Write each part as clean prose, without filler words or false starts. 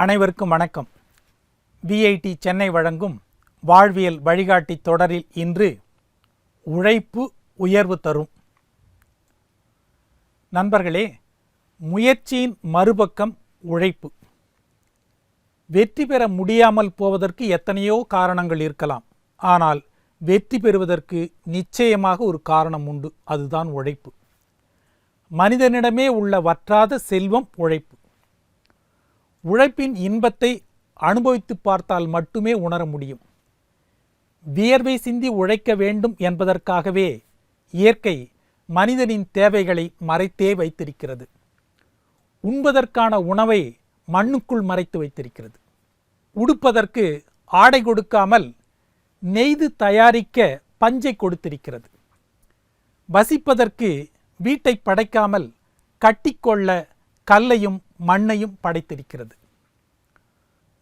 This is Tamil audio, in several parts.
அனைவருக்கும் வணக்கம். விஐடி சென்னை வழங்கும் வாழ்வியல் வழிகாட்டி தொடரில் இன்று உழைப்பு உயர்வு தரும். நண்பர்களே, முயற்சியின் மறுபக்கம் உழைப்பு. வெற்றி பெற முடியாமல் போவதற்கு எத்தனையோ காரணங்கள் இருக்கலாம். ஆனால் வெற்றி பெறுவதற்கு நிச்சயமாக ஒரு காரணம் உண்டு, அதுதான் உழைப்பு. மனிதனிடமே உள்ள வற்றாத செல்வம் உழைப்பு. உழைப்பின் இன்பத்தை அனுபவித்து பார்த்தால் மட்டுமே உணர முடியும். வியர்வை சிந்தி உழைக்க வேண்டும் என்பதற்காகவே இயற்கை மனிதனின் தேவைகளை மறைத்தே வைத்திருக்கிறது. உண்பதற்கான உணவை மண்ணுக்குள் மறைத்து வைத்திருக்கிறது. உடுப்பதற்கு ஆடை கொடுக்காமல் நெய்து தயாரிக்க பஞ்சை கொடுத்திருக்கிறது. வசிப்பதற்கு வீட்டை படைக்காமல் கட்டிக்கொள்ள கல்லையும் மண்ணையும் படைத்திருக்கிறது.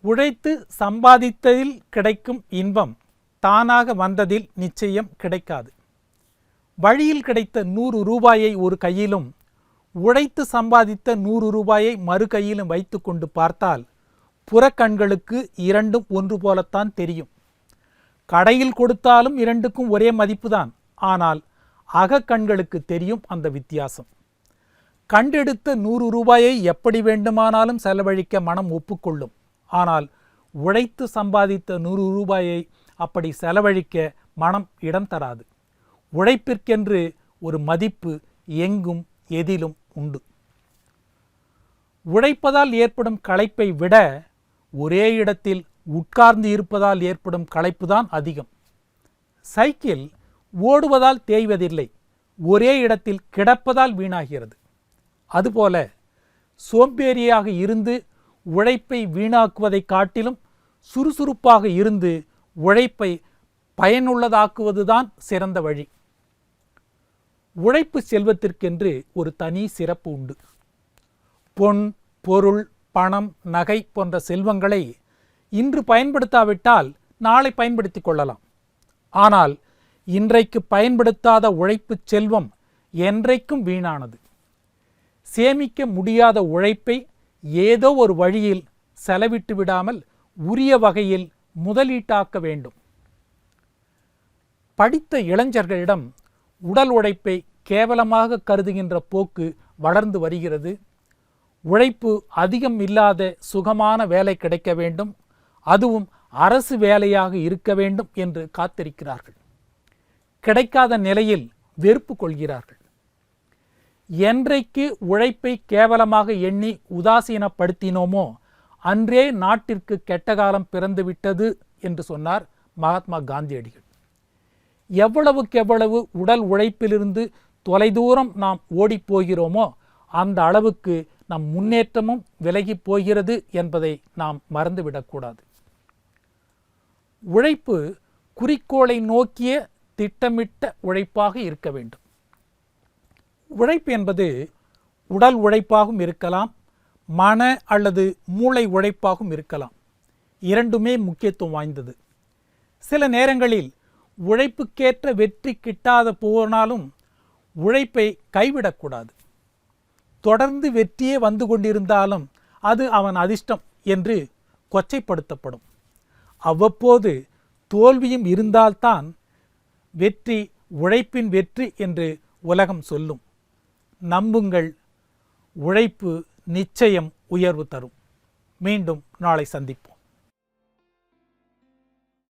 உழைத்து சம்பாதித்ததில் கிடைக்கும் இன்பம் தானாக வந்ததில் நிச்சயம் கிடைக்காது. வழியில் கிடைத்த 100 ரூபாயை ஒரு கையிலும் உழைத்து சம்பாதித்த 100 ரூபாயை மறு கையிலும் வைத்து கொண்டு பார்த்தால் புறக்கண்களுக்கு இரண்டும் ஒன்று போலத்தான் தெரியும். கடையில் கொடுத்தாலும் இரண்டுக்கும் ஒரே மதிப்புதான். ஆனால் அகக்கண்களுக்கு தெரியும் அந்த வித்தியாசம். கண்டெடுத்த 100 ரூபாயை எப்படி வேண்டுமானாலும் செலவழிக்க மனம் ஒப்புக்கொள்ளும். ஆனால் உழைத்து சம்பாதித்த 100 ரூபாயை அப்படி செலவழிக்க மனம் இடம் தராது. உழைப்பிற்கென்று ஒரு மதிப்பு எங்கும் எதிலும் உண்டு. உழைப்பதால் ஏற்படும் களைப்பை விட ஒரே இடத்தில் உட்கார்ந்து இருப்பதால் ஏற்படும் களைப்புதான் அதிகம். சைக்கிள் ஓடுவதால் தேய்வதில்லை, ஒரே இடத்தில் கிடப்பதால் வீணாகிறது. அதுபோல சோம்பேறியாக இருந்து உழைப்பை வீணாக்குவதை காட்டிலும் சுறுசுறுப்பாக இருந்து உழைப்பை பயனுள்ளதாக்குவதுதான் சிறந்த வழி. உழைப்பு செல்வத்திற்கென்று ஒரு தனி சிறப்பு உண்டு. பொன், பொருள், பணம், நகை போன்ற செல்வங்களை இன்று பயன்படுத்தாவிட்டால் நாளை பயன்படுத்தி கொள்ளலாம். ஆனால் இன்றைக்கு பயன்படுத்தாத உழைப்பு செல்வம் என்றைக்கும் வீணானது. சேமிக்க முடியாத உழைப்பை ஏதோ ஒரு வழியில் செலவிட்டு விடாமல் உரிய வகையில் முதலீட்டாக்க வேண்டும். படித்த இளைஞர்களிடம் உடல் உழைப்பை கேவலமாக கருதுகின்ற போக்கு வளர்ந்து வருகிறது. உழைப்பு அதிகம் இல்லாத சுகமான வேலை கிடைக்க வேண்டும், அதுவும் அரசு வேலையாக இருக்க வேண்டும் என்று காத்திருக்கிறார்கள். கிடைக்காத நிலையில் வெறுப்பு கொள்கிறார்கள். என்றைக்கு உழைப்பை கேவலமாக எண்ணி உதாசீனப்படுத்தினோமோ அன்றே நாட்டிற்கு கெட்ட காலம் பிறந்துவிட்டது என்று சொன்னார் மகாத்மா காந்தியடிகள். எவ்வளவுக்கெவ்வளவு உடல் உழைப்பிலிருந்து தொலைதூரம் நாம் ஓடிப்போகிறோமோ அந்த அளவுக்கு நம் முன்னேற்றமும் விலகி போகிறது என்பதை நாம் மறந்துவிடக்கூடாது. உழைப்பு குறிக்கோளை நோக்கிய திட்டமிட்ட உழைப்பாக இருக்க வேண்டும். உழைப்பு என்பது உடல் உழைப்பாகவும் இருக்கலாம், மன அல்லது மூளை உழைப்பாகவும் இருக்கலாம். இரண்டுமே முக்கியத்துவம் வாய்ந்தது. சில நேரங்களில் உழைப்புக்கேற்ற வெற்றி கிட்டாத போனாலும் உழைப்பை கைவிடக்கூடாது. தொடர்ந்து வெற்றியே வந்து கொண்டிருந்தாலும் அது அவன் அதிர்ஷ்டம் என்று கொச்சைப்படுத்தப்படும். அவ்வப்போது தோல்வியும் இருந்தால்தான் வெற்றி உழைப்பின் வெற்றி என்று உலகம் சொல்லும். நம்புங்கள், உழைப்பு நிச்சயம் உயர்வு தரும். மீண்டும் நாளை சந்திப்போம்.